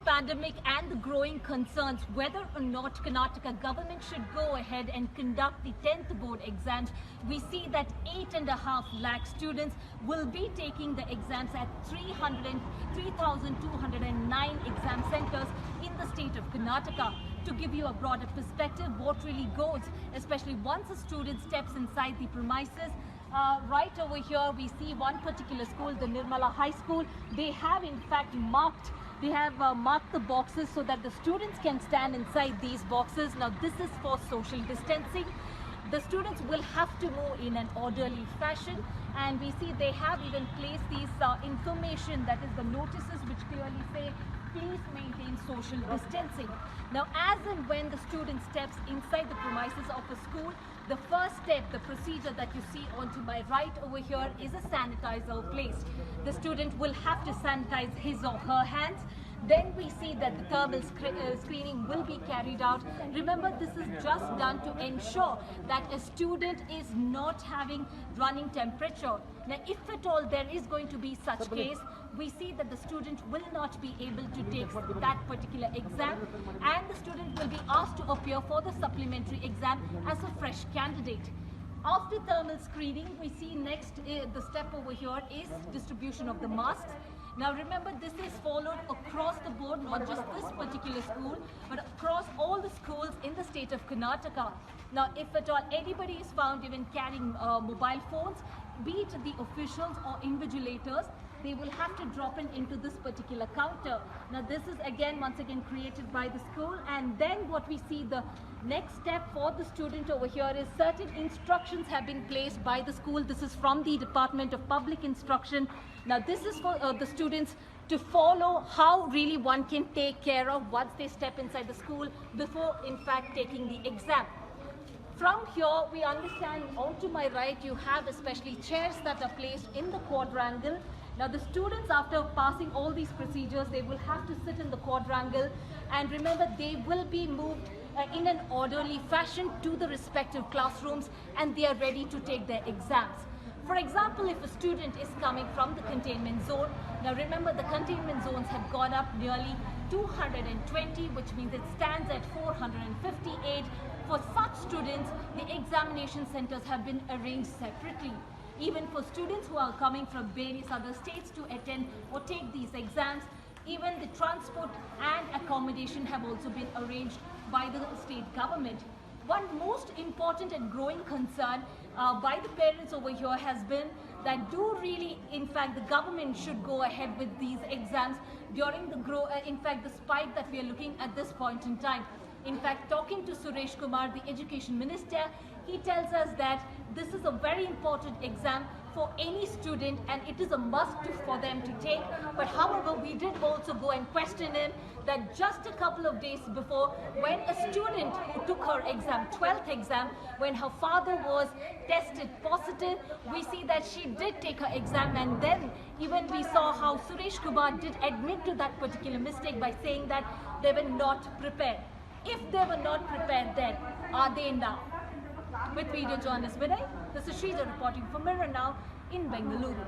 pandemic and the growing concerns whether or not Karnataka government should go ahead and conduct the 10th board exams, we see that 8.5 lakh students will be taking the exams at 3,209 exam centers in the state of Karnataka. To give you a broader perspective, what really goes, especially once a student steps inside the premises. Right over here, we see one particular school, the Nirmala High School. They have in fact marked the boxes so that the students can stand inside these boxes. Now this is for social distancing. The students will have to move in an orderly fashion, and we see they have even placed these information, that is the notices, which clearly say please maintain social distancing. Now as and when the student steps inside the premises of a school, the first step, the procedure that you see onto my right over here, is a sanitizer placed. The student will have to sanitize his or her hands. Then we see that the thermal screening will be carried out. Remember, this is just done to ensure that a student is not having running temperature. Now, if at all there is going to be such case, we see that the student will not be able to take that particular exam, and the student will be asked to appear for the supplementary exam as a fresh candidate. After thermal screening, we see next the step over here is distribution of the masks. Now remember, this is followed across the board, not just this particular school, but across all the schools in the state of Karnataka. Now if at all anybody is found even carrying mobile phones, be it the officials or invigilators, they will have to drop into this particular counter. Now this is once again created by the school, and then what we see, the next step for the student over here is certain instructions have been placed by the school. This is from the Department of Public Instruction. Now this is for the students to follow how really one can take care of once they step inside the school before in fact taking the exam. From here, we understand onto my right, you have especially chairs that are placed in the quadrangle. Now the students, after passing all these procedures, they will have to sit in the quadrangle, and remember, they will be moved in an orderly fashion to the respective classrooms, and they are ready to take their exams. For example, if a student is coming from the containment zone, now remember, the containment zones have gone up nearly 220, which means it stands at 458. For such students, the examination centers have been arranged separately. Even for students who are coming from various other states to attend or take these exams, even the transport and accommodation have also been arranged by the state government. One most important and growing concern by the parents over here has been that in fact, the government should go ahead with these exams during the spike that we are looking at this point in time. In fact, talking to Suresh Kumar, the Education Minister, he tells us that this is a very important exam for any student and it is a must for them to take. But however, we did also go and question him that just a couple of days before, when a student who took her exam, 12th exam, when her father was tested positive, we see that she did take her exam, and then even we saw how Suresh Kumar did admit to that particular mistake by saying that they were not prepared. If they were not prepared then, are they now? With video journalist Vinay, this is Shrija reporting for Mirror Now in Bengaluru.